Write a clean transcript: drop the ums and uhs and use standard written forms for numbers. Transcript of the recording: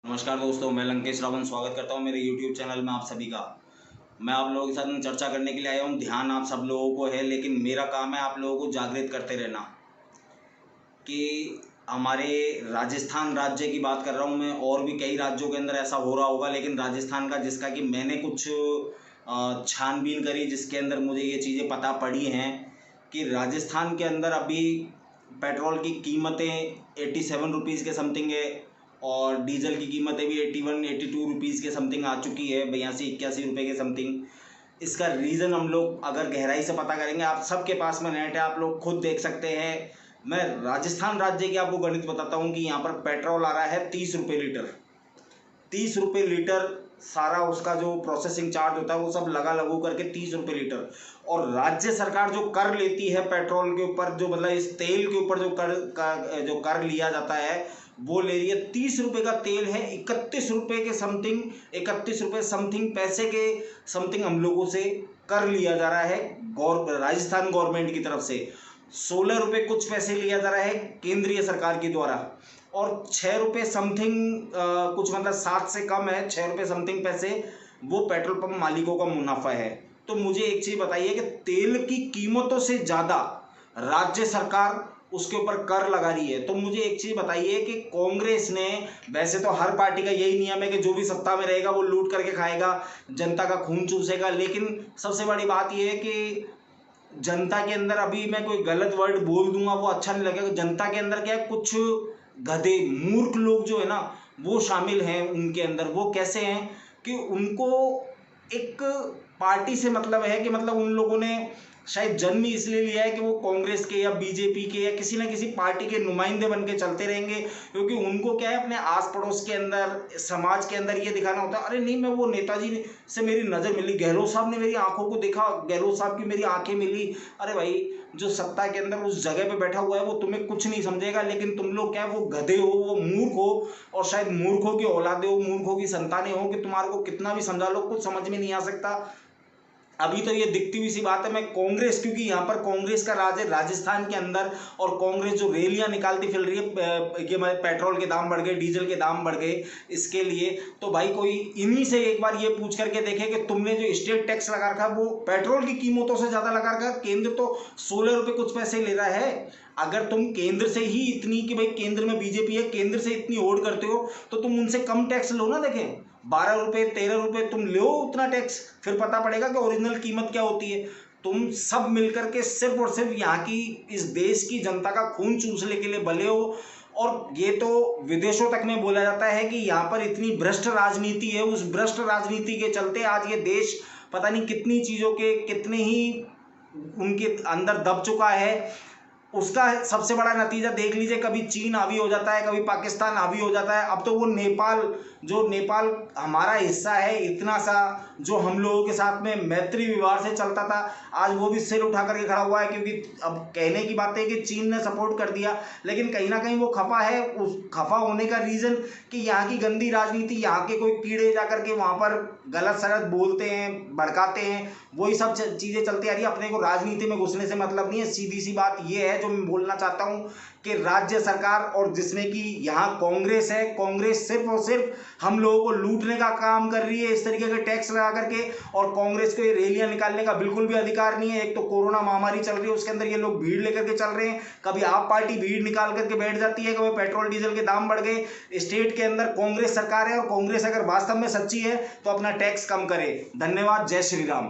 नमस्कार दोस्तों, मैं लंकेश रावण स्वागत करता हूं मेरे YouTube चैनल में आप सभी का। मैं आप लोगों के साथ में चर्चा करने के लिए आया हूं। ध्यान आप सब लोगों को है, लेकिन मेरा काम है आप लोगों को जागृत करते रहना कि हमारे राजस्थान राज्य की बात कर रहा हूं मैं, और भी कई राज्यों के अंदर ऐसा हो रहा होगा, लेकिन राजस्थान का जिसका कि मैंने कुछ छानबीन करी, जिसके अंदर मुझे ये चीज़ें पता पड़ी हैं कि राजस्थान के अंदर अभी पेट्रोल की कीमतें 87 रुपीज़ के समथिंग है और डीजल की कीमतें भी 81-82 रुपीज़ के समथिंग आ चुकी है, 82-81 रुपये के समथिंग। इसका रीज़न हम लोग अगर गहराई से पता करेंगे, आप सबके पास में नेट है, आप लोग खुद देख सकते हैं। मैं राजस्थान राज्य की आपको गणित बताता हूँ कि यहाँ पर पेट्रोल आ रहा है 30 रुपये लीटर। 30 रुपये लीटर सारा उसका जो प्रोसेसिंग चार्ज होता है वो सब लगा लगू करके 30 रुपये लीटर। और राज्य सरकार जो कर लेती है पेट्रोल के ऊपर, जो मतलब इस तेल के ऊपर जो कर लिया जाता है, वो ले रही है 30 रुपये का तेल है 31 रुपये के समथिंग, 31 रुपये समथिंग पैसे के समथिंग हम लोगों से कर लिया जा रहा है राजस्थान गवर्नमेंट की तरफ से। 16 रुपये कुछ पैसे लिया जा रहा है केंद्रीय सरकार के द्वारा, और 6 रुपये समथिंग कुछ मतलब 7 से कम है, 6 रुपये समथिंग पैसे वो पेट्रोल पंप मालिकों का मुनाफा है। तो मुझे एक चीज़ बताइए कि तेल की कीमतों से ज़्यादा राज्य सरकार उसके ऊपर कर लगा रही है। तो मुझे एक चीज़ बताइए कि कांग्रेस ने, वैसे तो हर पार्टी का यही नियम है कि जो भी सत्ता में रहेगा वो लूट करके खाएगा, जनता का खून चूसेगा, लेकिन सबसे बड़ी बात यह है कि जनता के अंदर, अभी मैं कोई गलत वर्ड बोल दूंगा वो अच्छा नहीं लगेगा, जनता के अंदर क्या है, कुछ गधे मूर्ख लोग जो है ना वो शामिल हैं उनके अंदर। वो कैसे हैं कि उनको एक पार्टी से मतलब है कि मतलब उन लोगों ने शायद जन्म ही इसलिए लिया है कि वो कांग्रेस के या बीजेपी के या किसी ना किसी पार्टी के नुमाइंदे बन के चलते रहेंगे, क्योंकि उनको क्या है अपने आस पड़ोस के अंदर, समाज के अंदर ये दिखाना होता है, अरे नहीं मैं वो नेताजी से मेरी नज़र मिली, गहलोत साहब ने मेरी आंखों को देखा, गहलोत साहब की मेरी आंखें मिली। अरे भाई, जो सत्ता के अंदर उस जगह पे बैठा हुआ है वो तुम्हें कुछ नहीं समझेगा, लेकिन तुम लोग क्या है, वो गधे हो, वो मूर्ख हो, और शायद मूर्खों की औलादे हो, मूर्खों की संतानें हो कि तुम्हारे को कितना भी समझा लो कुछ समझ में नहीं आ सकता। अभी तो ये दिखती हुई सी बात है, मैं कांग्रेस, क्योंकि यहाँ पर कांग्रेस का राज है राजस्थान के अंदर, और कांग्रेस जो रैलियां निकालती फिर रही है कि पेट्रोल के दाम बढ़ गए, डीजल के दाम बढ़ गए, इसके लिए तो भाई कोई इन्हीं से एक बार ये पूछ करके देखे कि तुमने जो स्टेट टैक्स लगा रखा है वो पेट्रोल की कीमतों से ज़्यादा लगा रखा है। केंद्र तो 16 रुपये कुछ पैसे ले रहा है। अगर तुम केंद्र से ही इतनी, कि भाई केंद्र में बीजेपी है, केंद्र से इतनी होड़ करते हो तो तुम उनसे कम टैक्स लो ना। देखें, 12 रुपये 13 रुपये तुम लो उतना टैक्स, फिर पता पड़ेगा कि ओरिजिनल कीमत क्या होती है। तुम सब मिलकर के सिर्फ और सिर्फ यहाँ की, इस देश की जनता का खून चूसने के लिए भले हो। और ये तो विदेशों तक में बोला जाता है कि यहाँ पर इतनी भ्रष्ट राजनीति है, उस भ्रष्ट राजनीति के चलते आज ये देश पता नहीं कितनी चीज़ों के कितने ही उनके अंदर दब चुका है। उसका सबसे बड़ा नतीजा देख लीजिए, कभी चीन हावी हो जाता है, कभी पाकिस्तान हावी हो जाता है। अब तो वो नेपाल, जो नेपाल हमारा हिस्सा है इतना सा, जो हम लोगों के साथ में मैत्री व्यवहार से चलता था, आज वो भी सिर उठा करके खड़ा हुआ है, क्योंकि अब कहने की बात है कि चीन ने सपोर्ट कर दिया, लेकिन कहीं ना कहीं वो खफा है। उस खफा होने का रीज़न कि यहाँ की गंदी राजनीति, यहाँ के कोई कीड़े जा करके वहाँ पर गलत सलत बोलते हैं, भड़काते हैं, वही सब चीज़ें चलती आ रही है। अपने को राजनीति में घुसने से मतलब नहीं है। सीधी सी बात ये है जो मैं बोलना चाहता हूँ कि राज्य सरकार, और जिसमें कि यहाँ कांग्रेस है, कांग्रेस सिर्फ और सिर्फ हम लोगों को लूटने का काम कर रही है इस तरीके के टैक्स लगा करके। और कांग्रेस को ये रैलियां निकालने का बिल्कुल भी अधिकार नहीं है। एक तो कोरोना महामारी चल रही है, उसके अंदर ये लोग भीड़ लेकर के चल रहे हैं। कभी आप पार्टी भीड़ निकाल करके बैठ जाती है, कभी पेट्रोल डीजल के दाम बढ़ गए। स्टेट के अंदर कांग्रेस सरकार है, और कांग्रेस अगर वास्तव में सच्ची है तो अपना टैक्स कम करे। धन्यवाद। जय श्री राम।